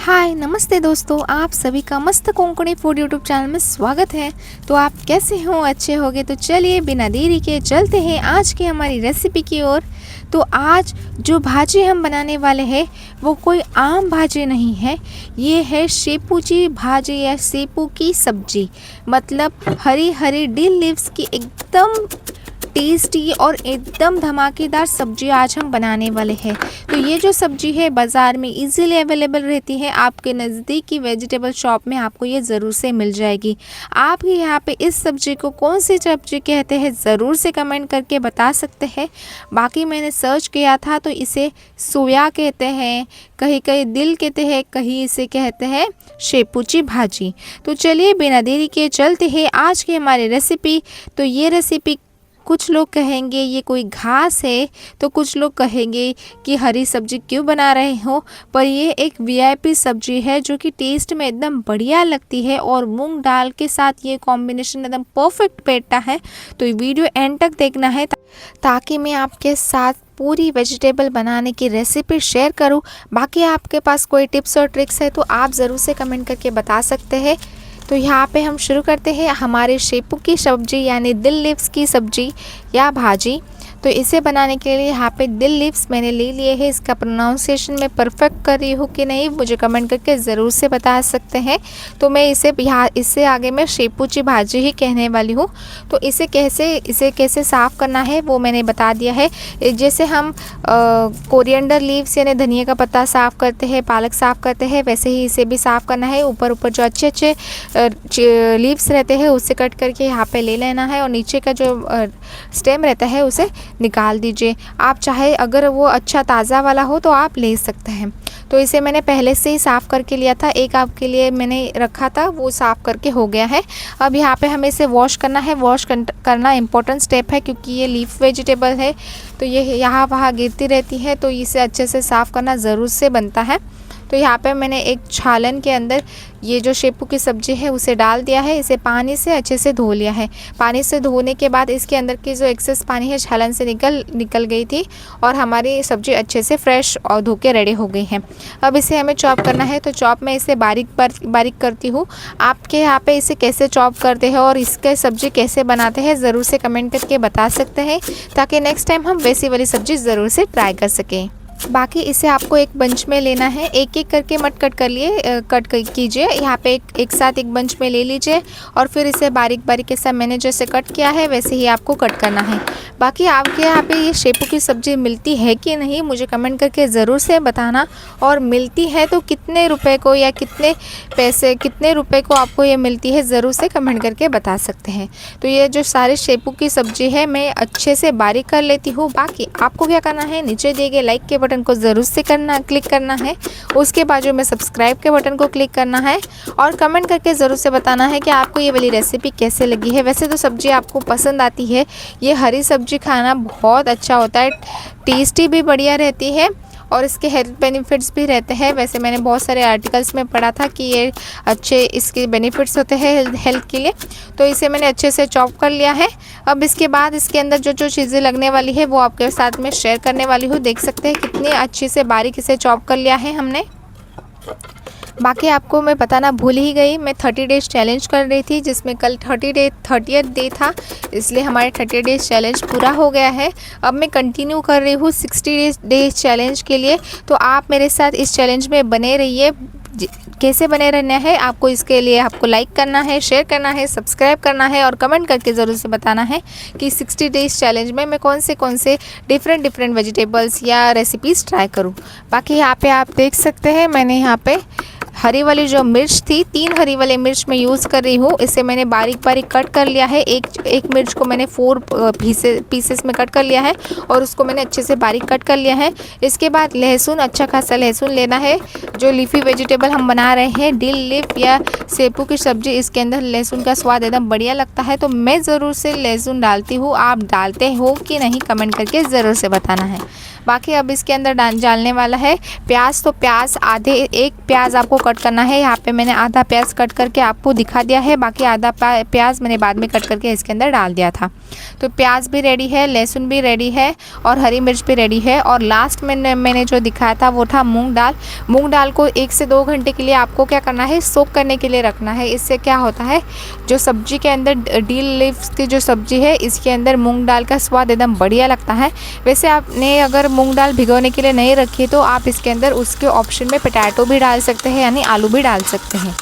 हाय नमस्ते दोस्तों, आप सभी का मस्त कोंकणी फूड यूट्यूब चैनल में स्वागत है। तो आप कैसे हो? अच्छे होगे तो चलिए बिना देरी के चलते हैं आज की हमारी रेसिपी की ओर। तो आज जो भाजी हम बनाने वाले हैं वो कोई आम भाजी नहीं है, ये है शेपूची भाजी या शेपू की सब्जी। मतलब हरी हरी डिल लीव्स की एकदम टेस्टी और एकदम धमाकेदार सब्जी आज हम बनाने वाले हैं। तो ये जो सब्जी है बाज़ार में इजीली अवेलेबल रहती है, आपके नज़दीक की वेजिटेबल शॉप में आपको ये ज़रूर से मिल जाएगी। आप यहाँ पे इस सब्जी को कौन सी सब्जी कहते हैं ज़रूर से कमेंट करके बता सकते हैं। बाकी मैंने सर्च किया था तो इसे सोया कहते हैं, कहीं कहीं दिल कहते हैं, कहीं इसे कहते हैं शेपूची भाजी। तो चलिए बिना देरी के चलते हैं आज की हमारी रेसिपी। तो ये रेसिपी कुछ लोग कहेंगे ये कोई घास है, तो कुछ लोग कहेंगे कि हरी सब्जी क्यों बना रहे हो, पर ये एक वीआईपी सब्जी है जो कि टेस्ट में एकदम बढ़िया लगती है और मूंग दाल के साथ ये कॉम्बिनेशन एकदम परफेक्ट बैठता है। तो ये वीडियो एंड तक देखना है ताकि मैं आपके साथ पूरी वेजिटेबल बनाने की रेसिपी शेयर करूं। बाकी आपके पास कोई टिप्स और ट्रिक्स है तो आप ज़रूर से कमेंट करके बता सकते हैं। तो यहाँ पे हम शुरू करते हैं हमारे शेपू की सब्जी यानी दिल लीव्स की सब्जी या भाजी। तो इसे बनाने के लिए यहाँ पे दिल लीव्स मैंने ले लिए हैं। इसका प्रोनाउंसिएशन मैं परफेक्ट कर रही हूँ कि नहीं मुझे कमेंट करके ज़रूर से बता सकते हैं। तो मैं इससे आगे मैं शेपूची भाजी ही कहने वाली हूँ। तो इसे कैसे साफ़ करना है वो मैंने बता दिया है। जैसे हम कोरिएंडर लीव्स यानी धनिया का पत्ता साफ़ करते हैं, पालक साफ़ करते हैं, वैसे ही इसे भी साफ़ करना है। ऊपर जो अच्छे लीव्स रहते हैं उससे कट करके यहाँ पे ले लेना है और नीचे का जो स्टेम रहता है उसे निकाल दीजिए। आप चाहे अगर वो अच्छा ताज़ा वाला हो तो आप ले सकते हैं। तो इसे मैंने पहले से ही साफ़ करके लिया था, एक आपके लिए मैंने रखा था, वो साफ़ करके हो गया है। अब यहाँ पे हमें इसे वॉश करना है। वॉश करना इम्पोर्टेंट स्टेप है क्योंकि ये लीफ वेजिटेबल है तो ये यहाँ वहाँ गिरती रहती है, तो इसे अच्छे से साफ़ करना ज़रूर से बनता है। तो यहाँ पे मैंने एक छालन के अंदर ये जो शेपू की सब्ज़ी है उसे डाल दिया है। इसे पानी से अच्छे से धो लिया है। पानी से धोने के बाद इसके अंदर की जो एक्सेस पानी है छालन से निकल गई थी और हमारी सब्ज़ी अच्छे से फ्रेश और धो के रेडी हो गई है। अब इसे हमें चॉप करना है। तो चॉप में इसे बारीक करती हूँ। आपके यहाँ पे इसे कैसे चॉप करते हैं और इसके सब्ज़ी कैसे बनाते हैं ज़रूर से कमेंट करके बता सकते हैं ताकि नेक्स्ट टाइम हम वैसी वाली सब्ज़ी ज़रूर से ट्राई कर सकें। बाकी इसे आपको एक बंच में लेना है, एक एक करके मत कट कीजिए। यहाँ पे एक साथ एक बंच में ले लीजिए और फिर इसे बारीक ऐसा मैंने जैसे कट किया है वैसे ही आपको कट करना है। बाकी आपके यहाँ पे ये शेपू की सब्ज़ी मिलती है कि नहीं मुझे कमेंट करके ज़रूर से बताना, और मिलती है तो कितने रुपए को या कितने रुपए को आपको ये मिलती है ज़रूर से कमेंट करके बता सकते हैं। तो ये जो सारे शेपू की सब्ज़ी है मैं अच्छे से बारीक कर लेती हूँ। बाकी आपको क्या करना है, नीचे दिए गए लाइक के बटन को ज़रूर से क्लिक करना है, उसके बाजू में सब्सक्राइब के बटन को क्लिक करना है और कमेंट करके ज़रूर से बताना है कि आपको ये वाली रेसिपी कैसे लगी है। वैसे तो सब्ज़ी आपको पसंद आती है, ये हरी सब्ज़ी खाना बहुत अच्छा होता है, टेस्टी भी बढ़िया रहती है और इसके हेल्थ बेनिफिट्स भी रहते हैं। वैसे मैंने बहुत सारे आर्टिकल्स में पढ़ा था कि ये अच्छे इसके बेनिफिट्स होते हैं हेल्थ के लिए। तो इसे मैंने अच्छे से चॉप कर लिया है। अब इसके बाद इसके अंदर जो चीज़ें लगने वाली है वो आपके साथ में शेयर करने वाली हूँ। देख सकते हैं कितनी अच्छी से बारीक इसे चॉप कर लिया है हमने। बाकी आपको मैं बताना भूल ही गई, मैं 30 डेज़ चैलेंज कर रही थी जिसमें कल 30th डे था, इसलिए हमारे 30 डेज़ चैलेंज पूरा हो गया है। अब मैं कंटिन्यू कर रही हूँ 60 डेज़ चैलेंज के लिए। तो आप मेरे साथ इस चैलेंज में बने रहिए। कैसे बने रहना है आपको, इसके लिए आपको लाइक करना है, शेयर करना है, सब्सक्राइब करना है और कमेंट करके ज़रूर से बताना है कि 60 डेज़ चैलेंज में मैं कौन से डिफरेंट वेजिटेबल्स या रेसिपीज़ ट्राई करूँ। बाकी यहाँ पे आप देख सकते हैं मैंने यहाँ पे हरी वाली जो मिर्च थी, 3 हरी वाली मिर्च मैं यूज़ कर रही हूँ। इसे मैंने बारीक कट कर लिया है। एक मिर्च को मैंने 4 पीसेस में कट कर लिया है और उसको मैंने अच्छे से बारीक कट कर लिया है। इसके बाद लहसुन, अच्छा खासा लहसुन लेना है। जो लीफी वेजिटेबल हम बना रहे हैं डिल लीफ या शेपू की सब्ज़ी, इसके अंदर लहसुन का स्वाद एकदम बढ़िया लगता है, तो मैं ज़रूर से लहसुन डालती हूँ। आप डालते हो कि नहीं कमेंट करके ज़रूर से बताना है। बाकी अब इसके अंदर डालने वाला है प्याज। तो प्याज एक प्याज आपको कट करना है। यहाँ पे मैंने आधा प्याज कट करके आपको दिखा दिया है, बाकी आधा प्याज मैंने बाद में कट करके इसके अंदर डाल दिया था। तो प्याज भी रेडी है, लहसुन भी रेडी है और हरी मिर्च भी रेडी है। और लास्ट में मैंने जो दिखाया था वो था मूंग दाल। मूंग दाल को 1 से 2 घंटे के लिए आपको क्या करना है, सोक करने के लिए रखना है। इससे क्या होता है, जो सब्जी के अंदर डील लीव्स की जो सब्जी है इसके अंदर मूंग दाल का स्वाद एकदम बढ़िया लगता है। वैसे आपने अगर मूंग दाल भिगोने के लिए नहीं रखी तो आप इसके अंदर उसके ऑप्शन में पोटैटो भी डाल सकते हैं, यानी आलू भी डाल सकते हैं।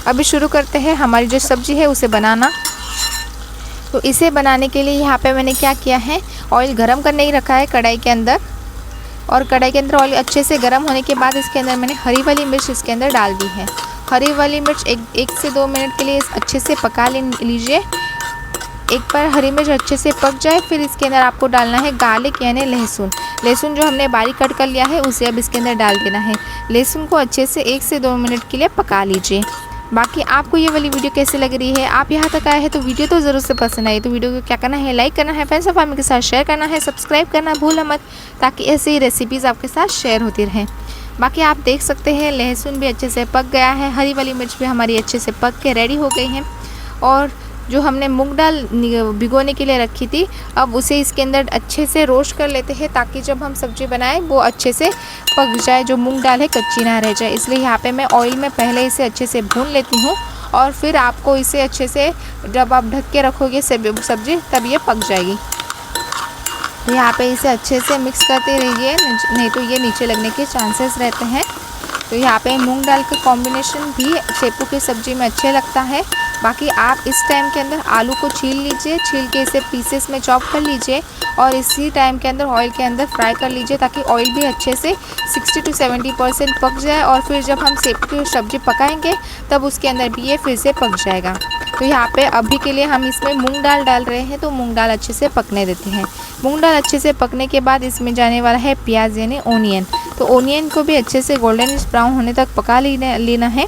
अभी शुरू करते हैं हमारी जो सब्जी है उसे बनाना। तो इसे बनाने के लिए यहाँ पे मैंने क्या किया है, ऑयल गरम करने ही रखा है कढ़ाई के अंदर। और कढ़ाई के अंदर ऑयल अच्छे से गरम होने के बाद इसके अंदर मैंने हरी वाली मिर्च इसके अंदर डाल दी है। हरी वाली मिर्च एक से 2 मिनट के लिए अच्छे से पका लीजिए। एक बार हरी मिर्च अच्छे से पक जाए फिर इसके अंदर आपको डालना है गार्लिक यानी लहसुन। लहसुन जो हमने बारीक कट कर लिया है उसे अब इसके अंदर डाल देना है। लहसुन को अच्छे से 1 से 2 मिनट के लिए पका लीजिए। बाकी आपको ये वाली वीडियो कैसी लग रही है, आप यहाँ तक आए हैं तो वीडियो तो ज़रूर से पसंद आई तो वीडियो को क्या करना है, लाइक करना है, फ्रेंड्स और फैमिली के साथ शेयर करना है, सब्सक्राइब करना भूलना मत, ताकि ऐसे ही रेसिपीज़ आपके साथ शेयर होती रहें। बाकी आप देख सकते हैं लहसुन भी अच्छे से पक गया है, हरी वाली मिर्च भी हमारी अच्छे से पक के रेडी हो गई हैं। और जो हमने मूंग दाल भिगोने के लिए रखी थी अब उसे इसके अंदर अच्छे से रोस्ट कर लेते हैं, ताकि जब हम सब्ज़ी बनाएं वो अच्छे से पक जाए, जो मूंग दाल है कच्ची ना रह जाए। इसलिए यहाँ पे मैं ऑयल में पहले इसे अच्छे से भून लेती हूँ और फिर आपको इसे अच्छे से जब आप ढक के रखोगे सब्ज़ी तब ये पक जाएगी। तो यहाँ पे इसे अच्छे से मिक्स करते रहिए, नहीं तो ये नीचे लगने के चांसेस रहते हैं। तो यहाँ पे मूंग दाल का कॉम्बिनेशन भी शेपू की सब्ज़ी में अच्छे लगता है। बाकी आप इस टाइम के अंदर आलू को छील लीजिए, छील के इसे पीसेस में चॉप कर लीजिए और इसी टाइम के अंदर ऑयल के अंदर फ्राई कर लीजिए, ताकि ऑयल भी अच्छे से 60 to 70% पक जाए। और फिर जब हम शेपू की सब्ज़ी पकाएंगे तब उसके अंदर भी ये फिर से पक जाएगा। तो यहाँ पे अभी के लिए हम इसमें मूंग दाल डाल रहे हैं, तो मूंग दाल अच्छे से पकने देते हैं। मूंग दाल अच्छे से पकने के बाद इसमें जाने वाला है प्याज यानी ओनियन। तो ओनियन को भी अच्छे से गोल्डन ब्राउन होने तक पका लेना है।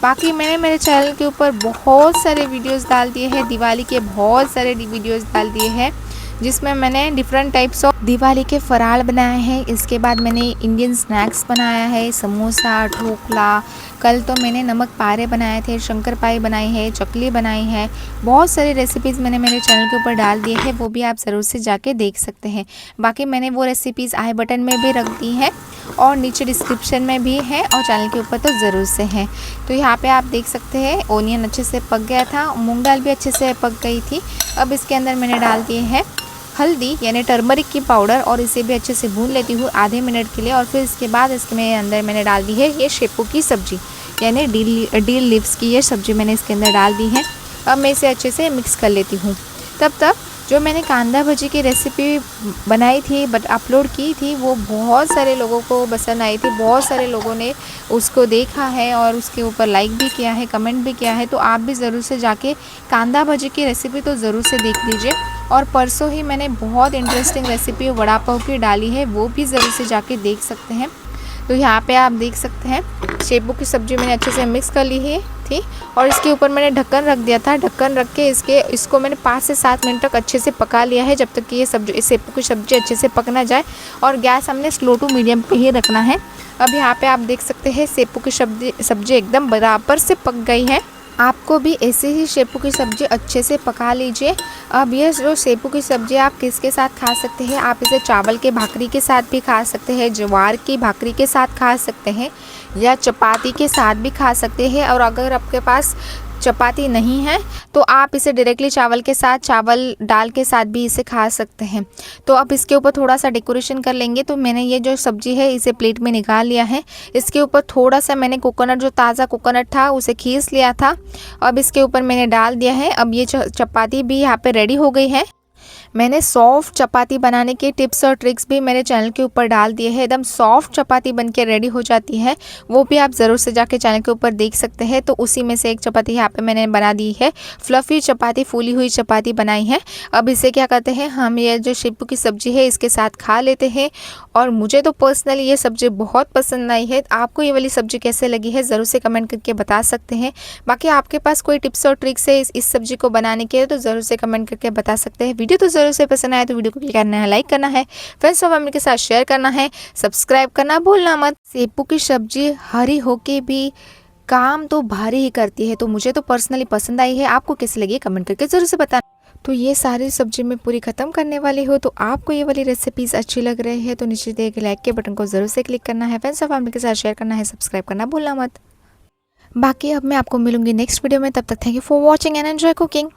बाकी मैंने मेरे चैनल के ऊपर बहुत सारे वीडियोस डाल दिए हैं, दिवाली के बहुत सारे वीडियोस डाल दिए हैं, जिसमें मैंने डिफरेंट टाइप्स ऑफ दिवाली के फराल बनाए हैं। इसके बाद मैंने इंडियन स्नैक्स बनाया है, समोसा, ढोकला, कल तो मैंने नमक पारे बनाए थे, शंकर पाई बनाई है, चकली बनाई है। बहुत सारी रेसिपीज़ मैंने मेरे चैनल के ऊपर डाल दिए हैं, वो भी आप ज़रूर से जाके देख सकते हैं। बाकी मैंने वो रेसिपीज़ आई बटन में भी रख दी हैं और नीचे डिस्क्रिप्शन में भी है और चैनल के ऊपर तो ज़रूर से है। तो यहाँ पे आप देख सकते हैं ओनियन अच्छे से पक गया था, मूंग दाल भी अच्छे से पक गई थी। अब इसके अंदर मैंने डाल दिए हैं हल्दी यानी टर्मरिक की पाउडर और इसे भी अच्छे से भून लेती हूँ आधे मिनट के लिए। और फिर इसके बाद इसके अंदर मैंने डाल दी है ये शेपू की सब्ज़ी यानी डील लीव्स की ये सब्ज़ी मैंने इसके अंदर डाल दी है। अब मैं इसे अच्छे से मिक्स कर लेती हूँ। तब तक जो मैंने कांदा भजी की रेसिपी बनाई थी बट अपलोड की थी वो बहुत सारे लोगों को पसंद आई थी, बहुत सारे लोगों ने उसको देखा है और उसके ऊपर लाइक भी किया है, कमेंट भी किया है। तो आप भी ज़रूर से जाके कांदा भजी की रेसिपी तो ज़रूर से देख लीजिए। और परसों ही मैंने बहुत इंटरेस्टिंग रेसिपी वड़ा पाव की डाली है, वो भी ज़रूर से जाके देख सकते हैं। तो यहाँ पे आप देख सकते हैं शेपू की सब्ज़ी मैंने अच्छे से मिक्स कर ली है थी और इसके ऊपर मैंने ढक्कन रख दिया था। ढक्कन रख के इसको मैंने 5 से 7 मिनट तक अच्छे से पका लिया है, जब तक कि ये शेपू की सब्ज़ी अच्छे से पक ना जाए। और गैस हमने स्लो टू मीडियम पे ही रखना है। अब यहाँ पे आप देख सकते हैं शेपू की सब्ज़ी एकदम बराबर से पक गई है। आपको भी ऐसे ही शेपू की सब्ज़ी अच्छे से पका लीजिए। अब ये जो शेपू की सब्ज़ी आप किसके साथ खा सकते हैं, आप इसे चावल के भाकरी के साथ भी खा सकते हैं, ज्वार की भाकरी के साथ खा सकते हैं या चपाती के साथ भी खा सकते हैं। और अगर आपके पास चपाती नहीं है तो आप इसे डायरेक्टली चावल के साथ, चावल दाल के साथ भी इसे खा सकते हैं। तो अब इसके ऊपर थोड़ा सा डेकोरेशन कर लेंगे। तो मैंने ये जो सब्ज़ी है इसे प्लेट में निकाल लिया है। इसके ऊपर थोड़ा सा मैंने कोकोनट, जो ताज़ा कोकोनट था उसे खींच लिया था, अब इसके ऊपर मैंने डाल दिया है। अब ये चपाती भी यहाँ पे रेडी हो गई है। मैंने सॉफ्ट चपाती बनाने के टिप्स और ट्रिक्स भी मेरे चैनल के ऊपर डाल दिए हैं, एकदम सॉफ्ट चपाती बनके रेडी हो जाती है, वो भी आप ज़रूर से जाके चैनल के ऊपर देख सकते हैं। तो उसी में से एक चपाती यहाँ पे मैंने बना दी है, फ्लफ़ी चपाती, फूली हुई चपाती बनाई है। अब इसे क्या करते हैं, हम ये जो शेपू की सब्ज़ी है इसके साथ खा लेते हैं। और मुझे तो पर्सनली ये सब्ज़ी बहुत पसंद आई है। आपको ये वाली सब्ज़ी कैसे लगी है ज़रूर से कमेंट करके बता सकते हैं। बाकी आपके पास कोई टिप्स और ट्रिक्स है इस सब्ज़ी को बनाने के तो ज़रूर से कमेंट करके बता सकते हैं। वीडियो तो ज़रूर से पसंद आए तो वीडियो को क्लिक करना है, लाइक करना है, फ्रेंड्स और फैमिली के साथ शेयर करना है, सब्सक्राइब करना भूलना मत। शेपू की सब्ज़ी हरी होके भी काम तो भारी ही करती है, तो मुझे तो पर्सनली पसंद आई है। आपको कैसी लगी कमेंट करके ज़रूर से बताना। तो ये सारी सब्ज़ी मैं पूरी ख़त्म करने वाली हूँ। तो आपको ये वाली रेसिपीज़ अच्छी लग रही है तो नीचे दिए गए लाइक के बटन को ज़रूर से क्लिक करना है, फ्रेंड्स और फैमिली के साथ शेयर करना है, सब्सक्राइब करना भूलना मत। बाकी अब मैं आपको मिलूँगी नेक्स्ट वीडियो में, तब तक thank you for watching and enjoy cooking.